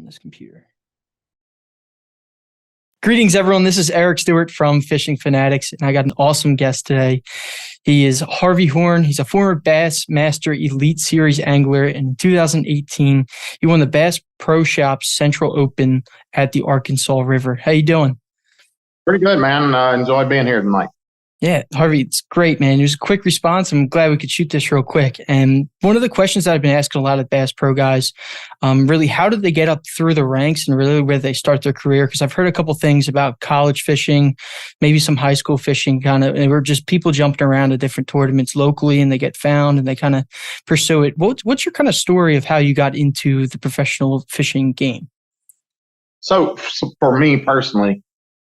on this computer. Greetings, everyone. This is Eric Stewart from Fishing Fanatics, and I got an awesome guest today. He is Harvey Horne. He's a former Bassmaster Elite Series angler. In 2018, he won the Bass Pro Shops Central Open at the Arkansas River. How you doing? Pretty good, man. I enjoy being here tonight. Yeah, Harvey, it's great, man. There's a quick response. I'm glad we could shoot this real quick. And one of the questions that I've been asking a lot of Bass Pro guys, really, how did they get up through the ranks and really where they start their career? Because I've heard a couple things about college fishing, maybe some high school fishing, kind of, and we're just people jumping around to different tournaments locally, and they get found and they kind of pursue it. What's your kind of story of how you got into the professional fishing game? So for me personally,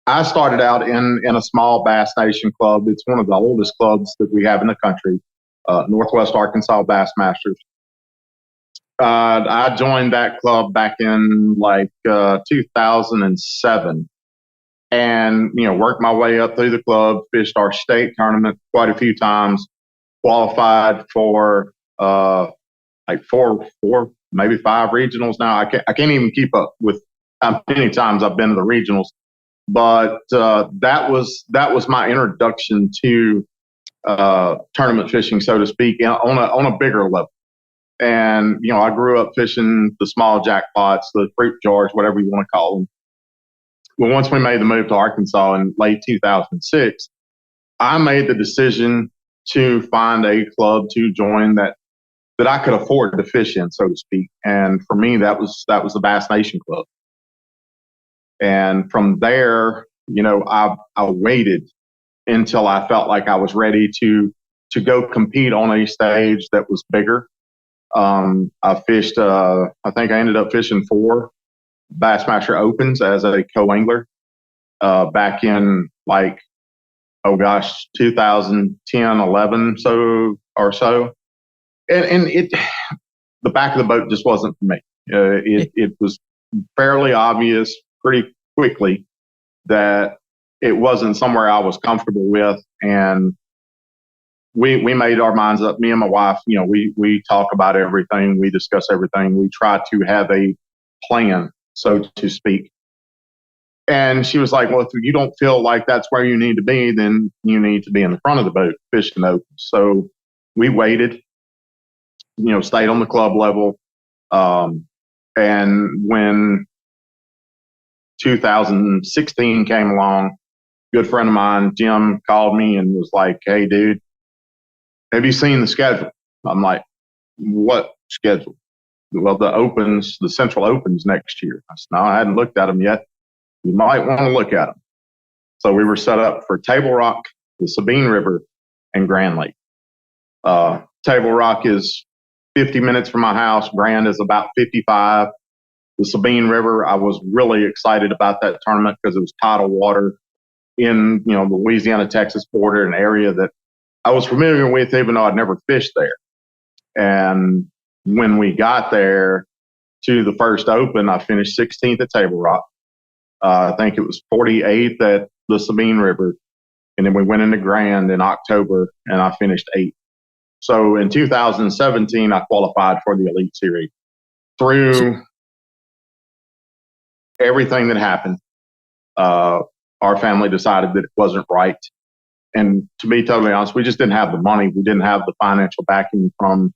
I started out in a small Bass Nation club. It's one of the oldest clubs that we have in the country, Northwest Arkansas Bassmasters. I joined that club back in 2007 and, worked my way up through the club, fished our state tournament quite a few times, qualified for four, maybe five regionals now. I can't even keep up with how many times I've been to the regionals. But that was my introduction to tournament fishing, so to speak, on a bigger level. And I grew up fishing the small jackpots, the fruit jars, whatever you want to call them. Well, once we made the move to Arkansas in late 2006, I made the decision to find a club to join that I could afford to fish in, so to speak. And for me, that was the Bass Nation Club. And from there, I waited until I felt like I was ready to go compete on a stage that was bigger. I fished, I think I ended up fishing 4 Bassmaster Opens as a co-angler back in 2010, 11 or so. And the back of the boat just wasn't for me. It was fairly obvious pretty quickly that it wasn't somewhere I was comfortable with. And we made our minds up, me and my wife, we talk about everything. We discuss everything. We try to have a plan, so to speak. And she was like, well, if you don't feel like that's where you need to be, then you need to be in the front of the boat fishing open. So we waited, stayed on the club level. And when 2016 came along, a good friend of mine, Jim, called me and was like, hey, dude, have you seen the schedule? I'm like, what schedule? Well, the Central Opens next year. I said, no, I hadn't looked at them yet. You might want to look at them. So we were set up for Table Rock, the Sabine River, and Grand Lake. Table Rock is 50 minutes from my house. Grand is about 55. The Sabine River, I was really excited about that tournament because it was tidal water in, the Louisiana-Texas border, an area that I was familiar with, even though I'd never fished there. And when we got there to the first Open, I finished 16th at Table Rock. I think it was 48th at the Sabine River. And then we went into Grand in October, and I finished 8th. So in 2017, I qualified for the Elite Series. Through everything that happened, our family decided that it wasn't right. And to be totally honest, we just didn't have the money. We didn't have the financial backing from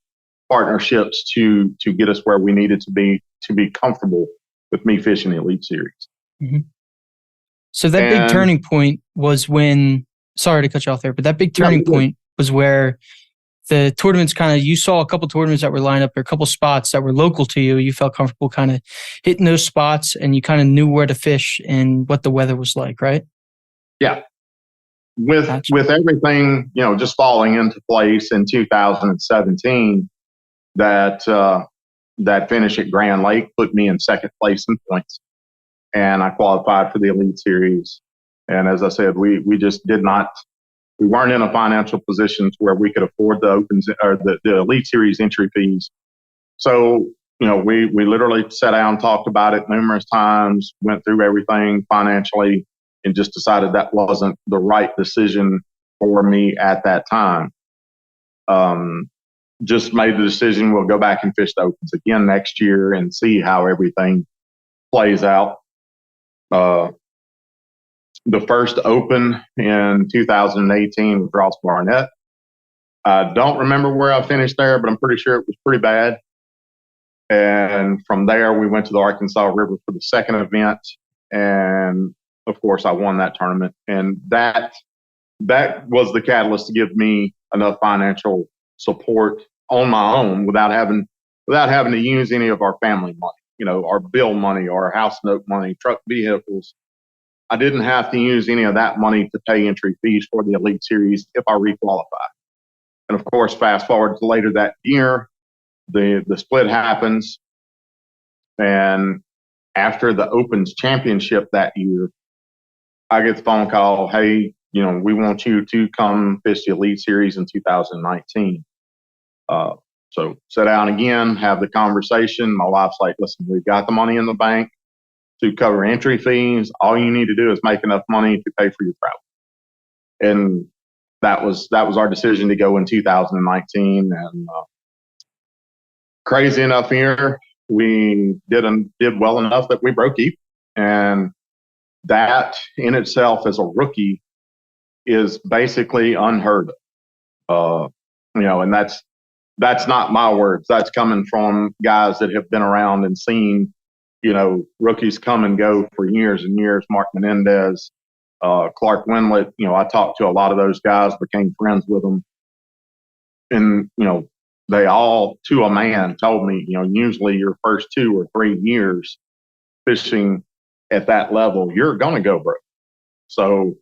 partnerships to get us where we needed to be comfortable with me fishing the Elite Series. Mm-hmm. So that big turning point was when, sorry to cut you off there, but that big turning point was where the tournaments you saw a couple tournaments that were lined up, or a couple spots that were local to you. You felt comfortable kind of hitting those spots, and you kind of knew where to fish and what the weather was like, right? Yeah. With everything, just falling into place in 2017, that finish at Grand Lake put me in second place in points, and I qualified for the Elite Series. And as I said, we just did not. We weren't in a financial position to where we could afford the Opens or the Elite Series entry fees. So, we literally sat down, talked about it numerous times, went through everything financially, and just decided that wasn't the right decision for me at that time. Just made the decision, we'll go back and fish the Opens again next year and see how everything plays out. The first Open in 2018 with Ross Barnett. I don't remember where I finished there, but I'm pretty sure it was pretty bad. And from there, we went to the Arkansas River for the second event. And of course, I won that tournament. And that was the catalyst to give me enough financial support on my own without having to use any of our family money, our bill money, our house note money, truck vehicles. I didn't have to use any of that money to pay entry fees for the Elite Series if I requalified. And of course, fast forward to later that year, the split happens. And after the Opens championship that year, I get the phone call, hey, we want you to come fish the Elite Series in 2019. So sit down again, have the conversation. My wife's like, listen, we've got the money in the bank to cover entry fees. All you need to do is make enough money to pay for your travel. And that was our decision to go in 2019. And crazy enough here, we did well enough that we broke even. And that in itself as a rookie is basically unheard of. And that's not my words. That's coming from guys that have been around and seen, rookies come and go for years and years. Mark Menendez, Clark Winlett, I talked to a lot of those guys, became friends with them. And, they all, to a man, told me, usually your first 2 or 3 years fishing at that level, you're going to go broke. So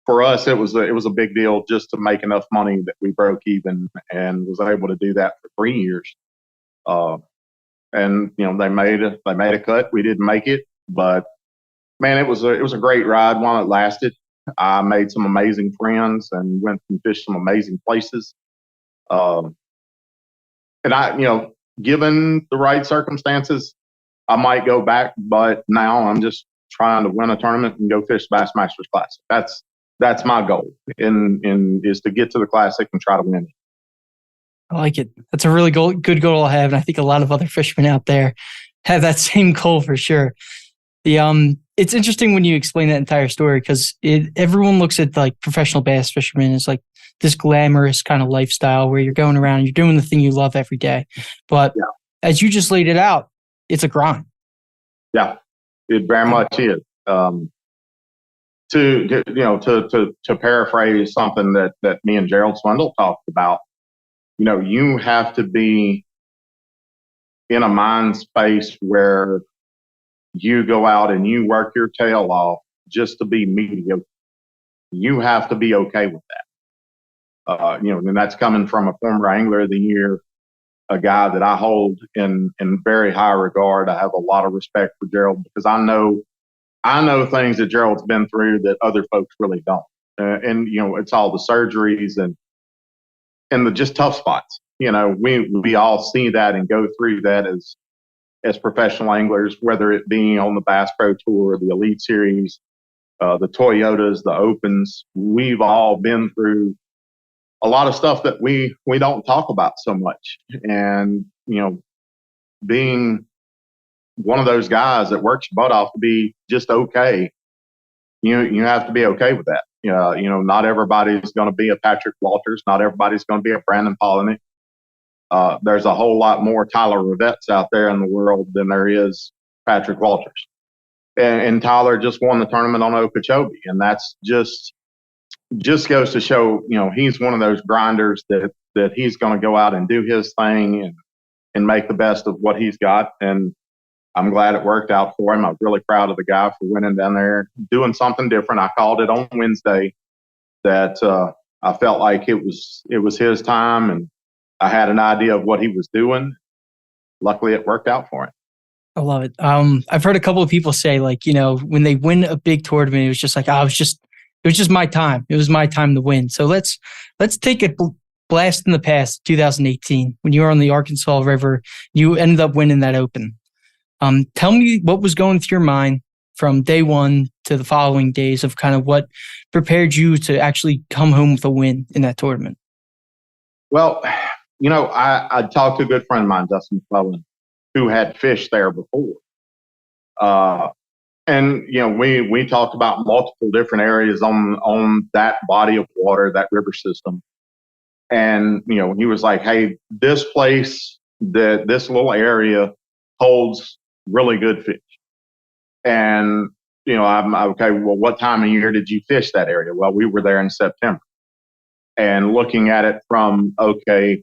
for us, it was a big deal just to make enough money that we broke even, and was able to do that for 3 years. And they made a cut. We didn't make it, but man, it was a great ride while it lasted. I made some amazing friends and went and fished some amazing places. And I, given the right circumstances, I might go back, but now I'm just trying to win a tournament and go fish Bassmasters Classic. That's my goal, is to get to the Classic and try to win it. I like it. That's a really good goal to have, and I think a lot of other fishermen out there have that same goal for sure. It's interesting when you explain that entire story, because everyone looks at like professional bass fishermen as like this glamorous kind of lifestyle where you're going around and you're doing the thing you love every day. But as you just laid it out, it's a grind. Yeah, it very much is. To paraphrase something that me and Gerald Swindle talked about, you have to be in a mind space where you go out and you work your tail off just to be mediocre. You have to be okay with that. And that's coming from a former Angler of the Year, a guy that I hold in very high regard. I have a lot of respect for Gerald, because I know things that Gerald's been through that other folks really don't. And it's all the surgeries and the just tough spots. We all see that and go through that as professional anglers, whether it be on the Bass Pro Tour, the Elite Series, the Toyotas, the Opens. We've all been through a lot of stuff that we don't talk about so much. And, being one of those guys that works your butt off to be just okay, you have to be okay with that. Not everybody's going to be a Patrick Walters. Not everybody's going to be a Brandon Polinick. There's a whole lot more Tyler Rivettes out there in the world than there is Patrick Walters. And Tyler just won the tournament on Okeechobee. And that's just goes to show, he's one of those grinders that he's going to go out and do his thing and make the best of what he's got. And I'm glad it worked out for him. I was really proud of the guy for winning down there, doing something different. I called it on Wednesday that I felt like it was his time, and I had an idea of what he was doing. Luckily, it worked out for him. I love it. I've heard a couple of people say, like, when they win a big tournament, it was just like, it was just my time. It was my time to win. So let's take a blast in the past, 2018, when you were on the Arkansas River. You ended up winning that Open. Tell me what was going through your mind from day one to the following days of kind of what prepared you to actually come home with a win in that tournament. Well, I talked to a good friend of mine, Dustin McClellan, who had fished there before. And we talked about multiple different areas on that body of water, that river system. And he was like, "Hey, this place, this little area holds really good fish." And I'm okay. Well, what time of year did you fish that area? Well, we were there in September. And looking at it from, okay,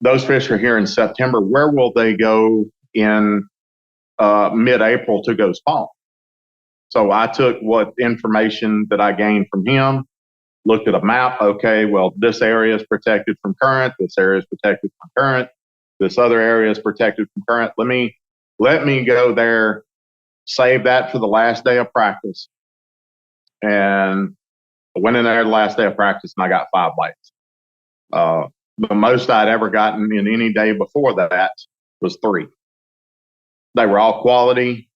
those fish are here in September. Where will they go in mid-April to go spawn? So I took what information that I gained from him, looked at a map. Okay, well, this area is protected from current. This area is protected from current. This other area is protected from current. Let me go there, save that for the last day of practice. And I went in there the last day of practice and I got 5 bites. The most I'd ever gotten in any day before that was 3. They were all quality.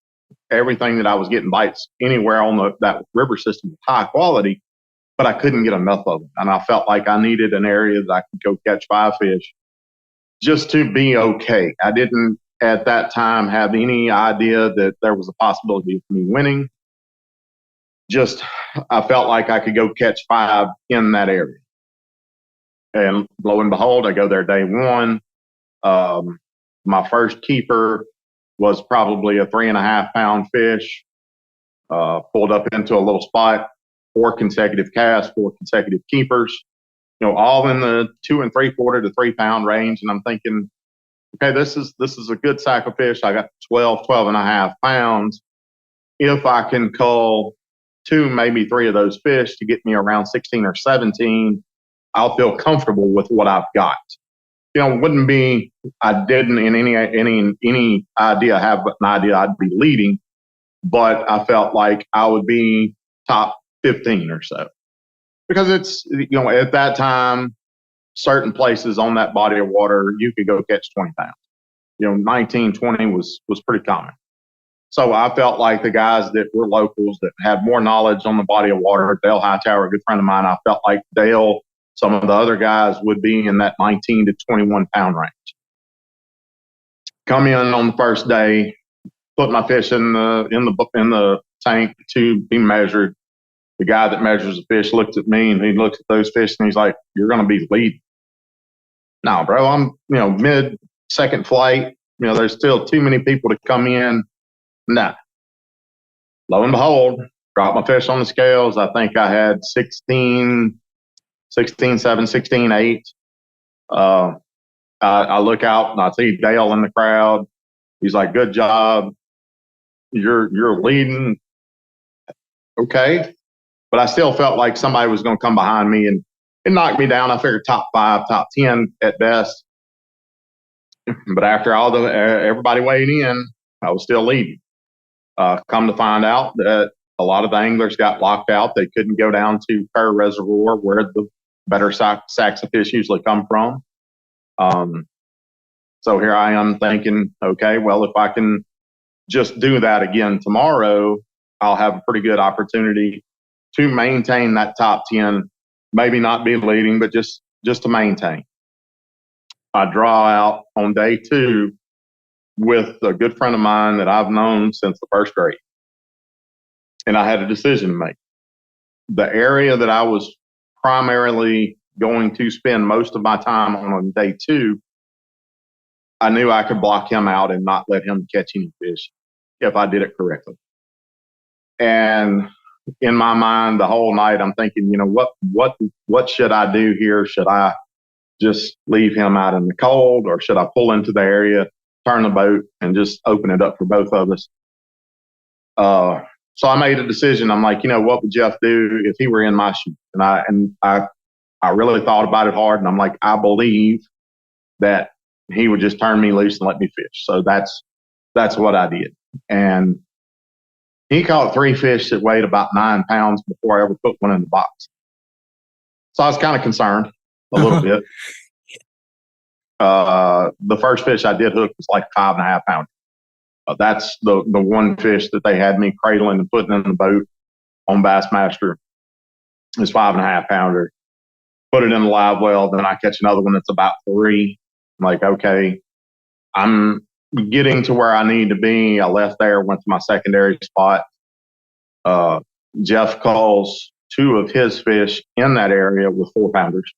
Everything that I was getting bites anywhere on that river system was high quality, but I couldn't get enough of them. And I felt like I needed an area that I could go catch 5 fish just to be okay. I didn't at that time have any idea that there was a possibility of me winning. Just, I felt like I could go catch 5 in that area. And lo and behold, I go there day 1. My first keeper was probably a 3.5 pound fish. Pulled up into a little spot, 4 consecutive casts, 4 consecutive keepers, all in the 2 3/4 to 3 pound range. And I'm thinking, okay, this is a good sack of fish. I got 12.5 pounds. If I can cull 2, maybe 3 of those fish to get me around 16 or 17, I'll feel comfortable with what I've got. Wouldn't be, I didn't in any idea have an idea I'd be leading, but I felt like I would be top 15 or so. Because it's, at that time, certain places on that body of water, you could go catch 20 pounds. 19, 20 was pretty common. So I felt like the guys that were locals that had more knowledge on the body of water, Dale Hightower, a good friend of mine, I felt like Dale, some of the other guys would be in that 19 to 21 pound range. Come in on the first day, put my fish in the tank to be measured. The guy that measures the fish looks at me and he looks at those fish and he's like, "You're going to be leading." No, bro, I'm mid second flight. There's still too many people to come in. Nah. Lo and behold, dropped my fish on the scales. I think I had 16, 7, 16, 8. I look out and I see Dale in the crowd. He's like, "Good job. You're leading." Okay. But I still felt like somebody was going to come behind me and knock me down. I figured top 5, top 10 at best. But after everybody weighed in, I was still leading. Come to find out that a lot of the anglers got locked out. They couldn't go down to Kerr Reservoir where the better sacks of fish usually come from. So here I am thinking, okay, well, if I can just do that again tomorrow, I'll have a pretty good opportunity to maintain that top 10, maybe not be leading, but just to maintain. I draw out on day 2 with a good friend of mine that I've known since the first grade. And I had a decision to make. The area that I was primarily going to spend most of my time on day 2, I knew I could block him out and not let him catch any fish if I did it correctly. And in my mind, the whole night, I'm thinking, what should I do here? Should I just leave him out in the cold, or should I pull into the area, turn the boat, and just open it up for both of us? So I made a decision. I'm like, what would Jeff do if he were in my shoes? And I really thought about it hard, and I'm like, I believe that he would just turn me loose and let me fish. So that's what I did. And he caught 3 fish that weighed about 9 pounds before I ever put one in the box. So I was kind of concerned a little bit. The first fish I did hook was like 5.5 pounds. That's the one fish that they had me cradling and putting in the boat on Bassmaster. It's 5.5 pounder. Put it in the live well. Then I catch another one that's about 3. I'm like, okay, I'm getting to where I need to be, I left there, went to my secondary spot. Jeff calls 2 of his fish in that area with 4-pounders.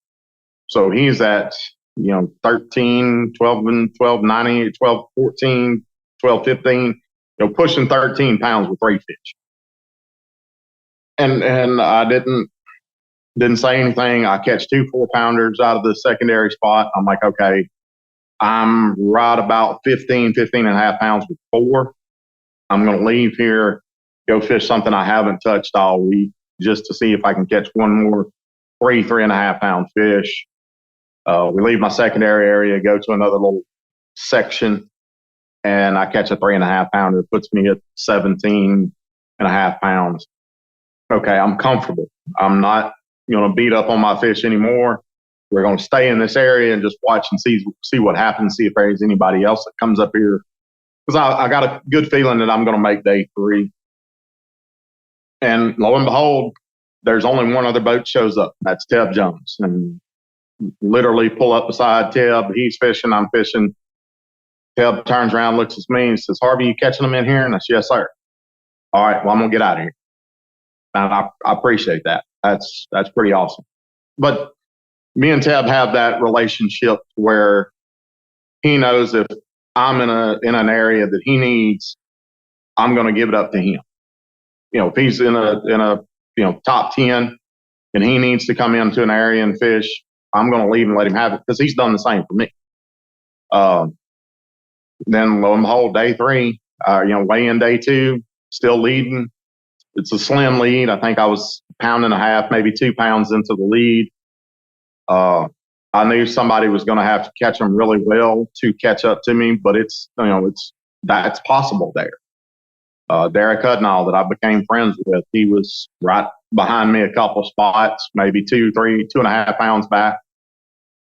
So he's at, 13, 12 and 12, 90, 12, 14, 12, 15, pushing 13 pounds with 3 fish. And I didn't say anything. I catch 2 4-pounders out of the secondary spot. I'm like, okay, I'm right about 15 and a half pounds with 4. I'm going to leave here, go fish something I haven't touched all week just to see if I can catch one more 3.5 pound fish. We leave my secondary area, go to another little section, and I catch a 3.5 pounder. It puts me at 17.5 pounds. Okay, I'm comfortable. I'm not going to beat up on my fish anymore. We're going to stay in this area and just watch and see what happens, see if there's anybody else that comes up here. Because I got a good feeling that I'm going to make day 3. And lo and behold, there's only one other boat shows up. That's Teb Jones. And literally pull up beside Teb. He's fishing, I'm fishing. Teb turns around, looks at me and says, Harvey, you catching them in here? And I said, yes, sir. All right, well, I'm going to get out of here. And I appreciate that. That's pretty awesome. But me and Teb have that relationship where he knows if I'm in an area that he needs, I'm going to give it up to him. If he's in a top 10 and he needs to come into an area and fish, I'm going to leave and let him have it because he's done the same for me. Then lo and behold, day 3, weigh in day 2, still leading. It's a slim lead. I think I was 1.5 pounds, maybe 2 pounds into the lead. I knew somebody was going to have to catch them really well to catch up to me, but that's possible there. Derek Hudnall that I became friends with, he was right behind me a couple spots, maybe 2.5 pounds back.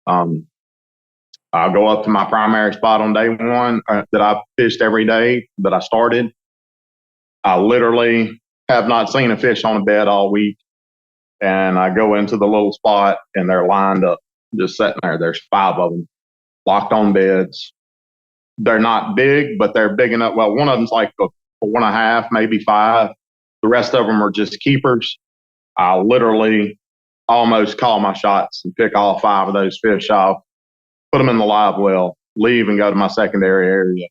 I'll go up to my primary spot on day 1 that I fished every day that I started. I literally have not seen a fish on a bed all week. And I go into the little spot and they're lined up, just sitting there. There's 5 of them locked on beds. They're not big, but they're big enough. Well, one of them's like a 4.5, maybe 5. The rest of them are just keepers. I literally almost call my shots and pick all 5 of those fish off, put them in the live well, leave and go to my secondary area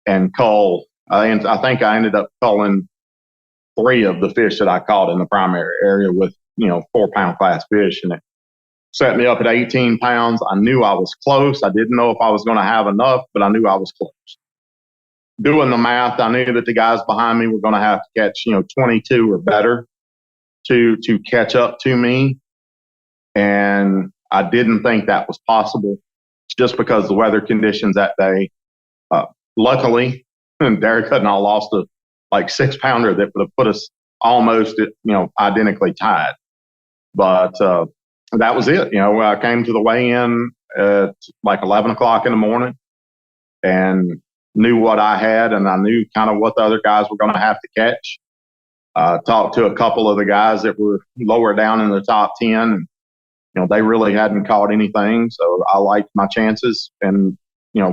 and cull. I think I ended up culling 3 of the fish that I caught in the primary area with 4-pound class fish, and it set me up at 18 pounds. I knew I was close. I didn't know if I was going to have enough, but I knew I was close. Doing the math, I knew that the guys behind me were going to have to catch 22 or better to catch up to me, and I didn't think that was possible just because of the weather conditions that day. Luckily, Derek Hudnall lost a 6-pounder that would have put us almost identically tied. But that was it. I came to the weigh-in at 11 o'clock in the morning and knew what I had, and I knew kind of what the other guys were going to have to catch. Talked to a couple of the guys that were lower down in the top 10, and they really hadn't caught anything. So I liked my chances and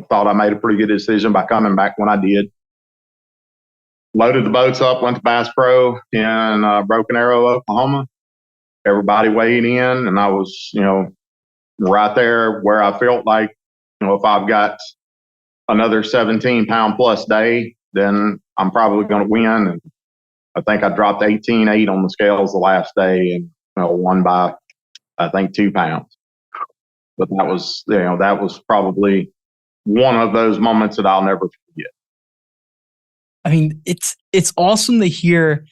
thought I made a pretty good decision by coming back when I did. Loaded the boats up, went to Bass Pro in Broken Arrow, Oklahoma. Everybody weighed in, and I was, right there where I felt like, if I've got another 17-pound plus day, then I'm probably going to win. And I think I dropped 18.8 on the scales the last day and won by, I think, 2 pounds. But that was probably one of those moments that I'll never forget. I mean, it's awesome to hear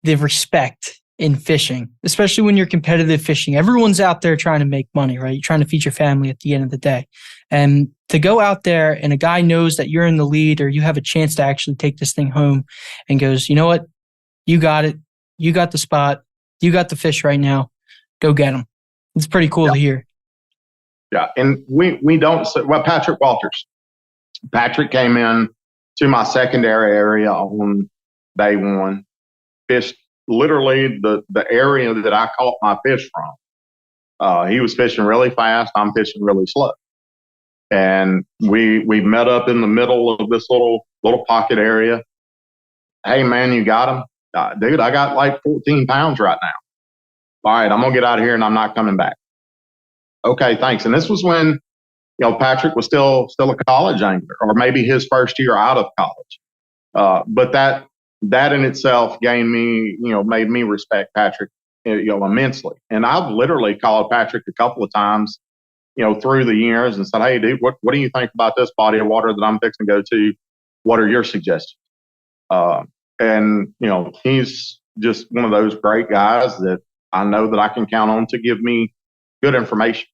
the respect in fishing, especially when you're competitive fishing. Everyone's out there trying to make money, right? You're trying to feed your family at the end of the day. And to go out there and a guy knows that you're in the lead or you have a chance to actually take this thing home and goes, you know what? You got it. You got the spot. You got the fish right now. Go get them. It's pretty cool to hear. Yeah. And we don't, Patrick Walters. Patrick came in to my secondary area on day 1, fished literally the area that I caught my fish from. He was fishing really fast. I'm fishing really slow. And we met up in the middle of this little pocket area. Hey, man, you got them? Dude, I got like 14 pounds right now. All right, I'm going to get out of here and I'm not coming back. Okay, thanks. And this was when, Patrick was still a college angler, or maybe his first year out of college. But that in itself gained me, made me respect Patrick, immensely. And I've literally called Patrick a couple of times, through the years and said, hey, dude, what do you think about this body of water that I'm fixing to go to? What are your suggestions? And he's just one of those great guys that I know that I can count on to give me good information.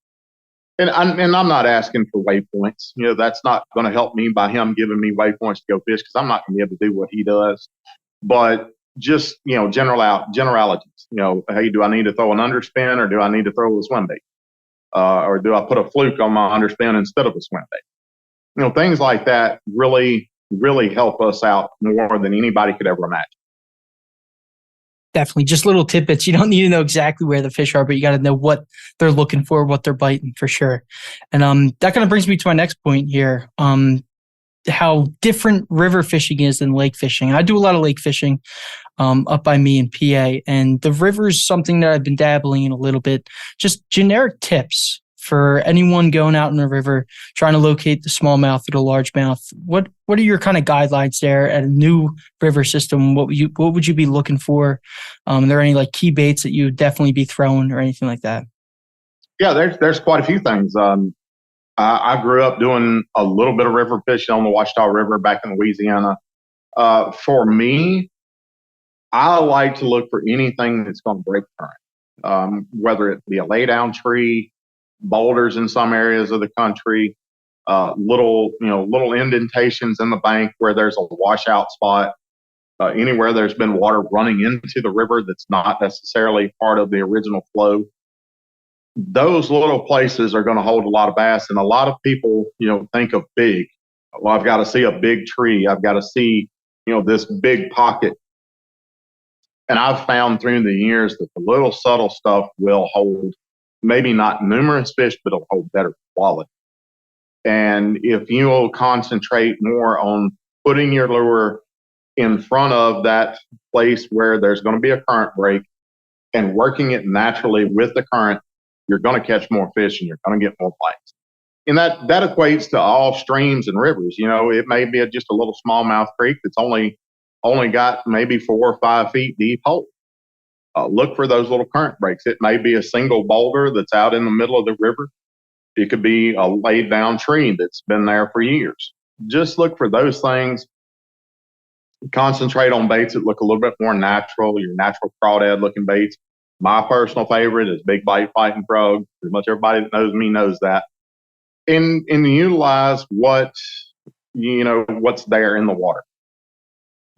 And I'm not asking for waypoints. That's not going to help me by him giving me waypoints to go fish, because I'm not going to be able to do what he does. But just, generalities. Hey, do I need to throw an underspin, or do I need to throw a swim bait? Or do I put a fluke on my underspin instead of a swim bait? Things like that really, really help us out more than anybody could ever imagine. Definitely. Just little tidbits. You don't need to know exactly where the fish are, but you got to know what they're looking for, what they're biting, for sure. And that kind of brings me to my next point here. How different river fishing is than lake fishing. I do a lot of lake fishing up by me in PA, and the river is something that I've been dabbling in a little bit. Just generic tips for anyone going out in the river, trying to locate the smallmouth or the largemouth. What are your kind of guidelines there at a new river system? What would you be looking for? Are there any like key baits that you would definitely be throwing or anything like that? Yeah, there's quite a few things. I grew up doing a little bit of river fishing on the Ouachita River back in Louisiana. For me, I like to look for anything that's going to break current, whether it be a laydown tree, boulders in some areas of the country, little indentations in the bank where there's a washout spot, anywhere there's been water running into the river that's not necessarily part of the original flow. Those little places are going to hold a lot of bass. And a lot of people, think of big. Well, I've got to see a big tree. I've got to see, this big pocket. And I've found through the years that the little subtle stuff will hold maybe not numerous fish, but it'll hold better quality. And if you will concentrate more on putting your lure in front of that place where there's going to be a current break and working it naturally with the current, you're going to catch more fish and you're going to get more bites. And that equates to all streams and rivers. It may be just a little smallmouth creek that's only got maybe 4 or 5 feet deep hole. Look for those little current breaks. It may be a single boulder that's out in the middle of the river. It could be a laid down tree that's been there for years. Just look for those things. Concentrate on baits that look a little bit more natural, your natural crawdad looking baits. My personal favorite is big bite fighting frog. Pretty much everybody that knows me knows that. And utilize what's there in the water.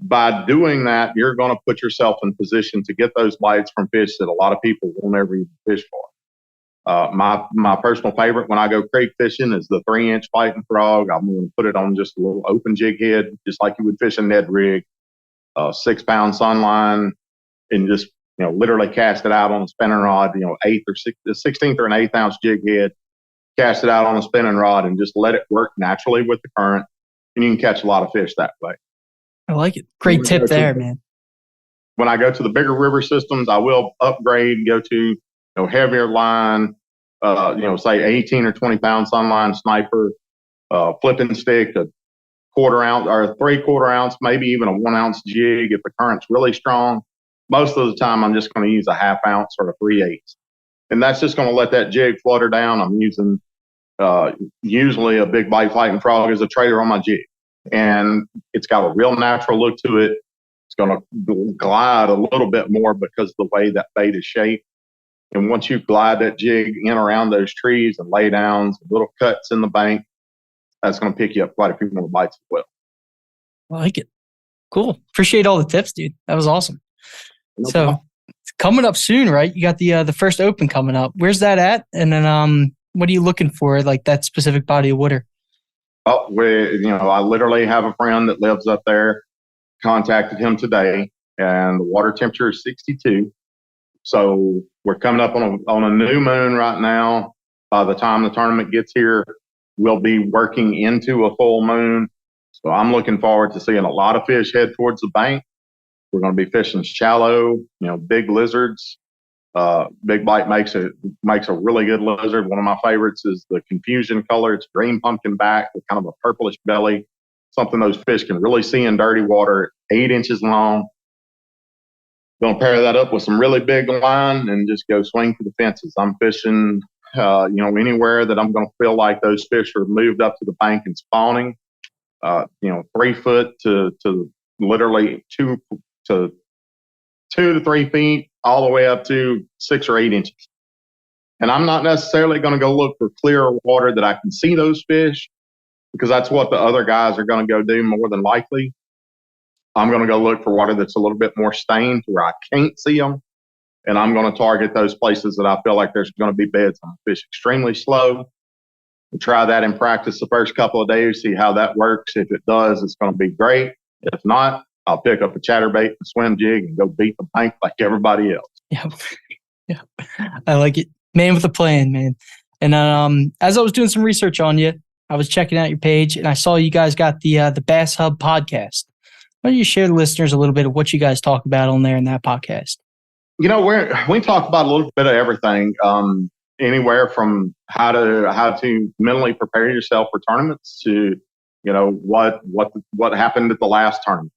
By doing that, you're going to put yourself in position to get those bites from fish that a lot of people won't ever even fish for. My personal favorite when I go creek fishing is the 3-inch fighting frog. I'm going to put it on just a little open jig head, just like you would fish a Ned rig, 6-pound sunline, and just literally cast it out on a spinning rod. 16th or an 1/8 ounce jig head, cast it out on a spinning rod, and just let it work naturally with the current, and you can catch a lot of fish that way. I like it. Great tip there, man. When I go to the bigger river systems, I will upgrade, go to heavier line, say 18 or 20 pound sunline sniper, flipping stick, a 1/4 ounce or 3/4 ounce, maybe even a 1 ounce jig if the current's really strong. Most of the time, I'm just going to use a 1/2 ounce or a 3/8. And that's just going to let that jig flutter down. I'm using usually a big bite fighting frog as a trailer on my jig. And it's got a real natural look to it. It's going to glide a little bit more because of the way that bait is shaped. And once you glide that jig in around those trees and lay downs, little cuts in the bank, that's going to pick you up quite a few more bites as well. I like it. Cool. Appreciate all the tips, dude. That was awesome. No so problem. It's coming up soon, right? You got the first open coming up. Where's that at? And then what are you looking for, like that specific body of water? Oh, I literally have a friend that lives up there. Contacted him today, and the water temperature is 62. So we're coming up on a new moon right now. By the time the tournament gets here, we'll be working into a full moon. So I'm looking forward to seeing a lot of fish head towards the bank. We're going to be fishing shallow, big lizards. Big Bite makes a really good lizard. One of my favorites is the Confusion color. It's green pumpkin back with kind of a purplish belly, something those fish can really see in dirty water, 8 inches long. Going to pair that up with some really big line and just go swing for the fences. I'm fishing, anywhere that I'm going to feel like those fish are moved up to the bank and spawning. 3 foot to literally 2 to 3 feet, all the way up to 6 or 8 inches. And I'm not necessarily going to go look for clear water that I can see those fish, because that's what the other guys are going to go do more than likely. I'm going to go look for water that's a little bit more stained where I can't see them. And I'm going to target those places that I feel like there's going to be beds. I'm going to fish extremely slow. We'll try that in practice the first couple of days, see how that works. If it does, it's going to be great. If not, I'll pick up a chatterbait and swim jig and go beat the bank like everybody else. Yeah. I like it. Man with a plan, man. And as I was doing some research on you, I was checking out your page and I saw you guys got the Bass Hub podcast. Why don't you share the listeners a little bit of what you guys talk about on there in that podcast? We talk about a little bit of everything, anywhere from how to mentally prepare yourself for tournaments to, what happened at the last tournament.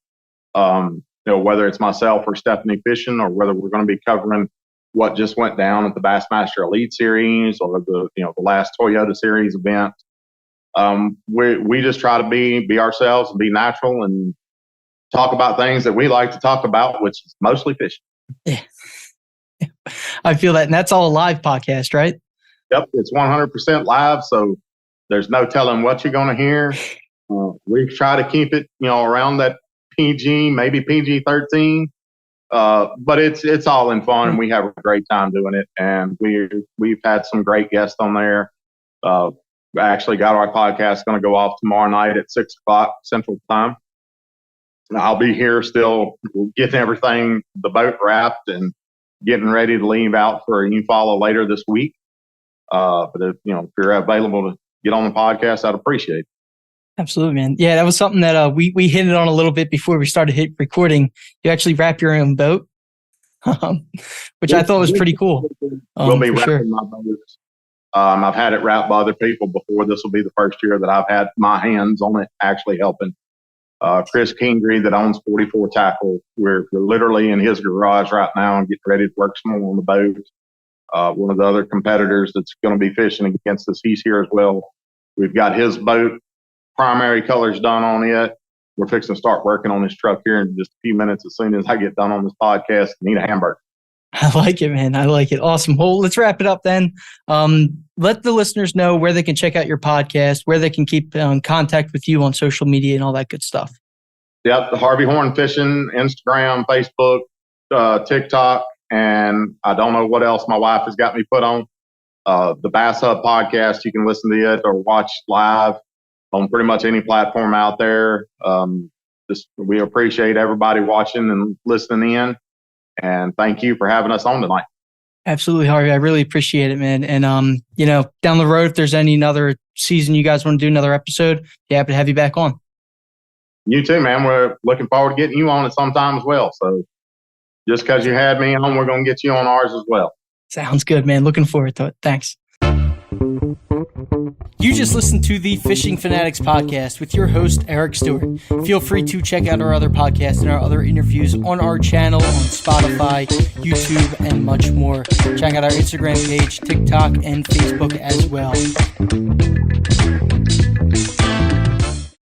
Whether it's myself or Stephanie fishing, or whether we're going to be covering what just went down at the Bassmaster Elite Series or the last Toyota Series event. We just try to be ourselves and be natural and talk about things that we like to talk about, which is mostly fishing. Yeah. I feel that. And that's all a live podcast, right? Yep. It's 100% live. So there's no telling what you're going to hear. We try to keep it, around that PG, maybe PG-13. But it's all in fun and we have a great time doing it. And we've had some great guests on there. We actually got our podcast going to go off tomorrow night at 6:00 Central Time. I'll be here still getting everything, the boat wrapped and getting ready to leave out for Eufaula later this week. But if you're available to get on the podcast, I'd appreciate it. Absolutely, man. Yeah, that was something that we hit it on a little bit before we started recording. You actually wrap your own boat, which I thought was pretty cool. We'll be wrapping my boats. I've had it wrapped by other people before. This will be the first year that I've had my hands on it actually helping. Chris Kingrey that owns 44 Tackle. We're literally in his garage right now and getting ready to work some more on the boat. One of the other competitors that's going to be fishing against us, he's here as well. We've got his boat primary colors done on it. We're fixing to start working on this truck here in just a few minutes as soon as I get done on this podcast and eat a hamburger. I like it, man. I like it. Awesome. Well, let's wrap it up then. Let the listeners know where they can check out your podcast, where they can keep in contact with you on social media and all that good stuff. Yep. The Harvey Horne Fishing, Instagram, Facebook, TikTok, and I don't know what else my wife has got me put on. The Bass Hub podcast, you can listen to it or watch live on pretty much any platform out there. We appreciate everybody watching and listening in. And thank you for having us on tonight. Absolutely, Harvey. I really appreciate it, man. And, down the road, if there's another season you guys want to do another episode, be happy to have you back on. You too, man. We're looking forward to getting you on it sometime as well. So just because you had me on, we're going to get you on ours as well. Sounds good, man. Looking forward to it. Thanks. You just listened to the Fishing Fanatics podcast with your host, Eric Stewart. Feel free to check out our other podcasts and our other interviews on our channel on Spotify, YouTube, and much more. Check out our Instagram page, TikTok, and Facebook as well.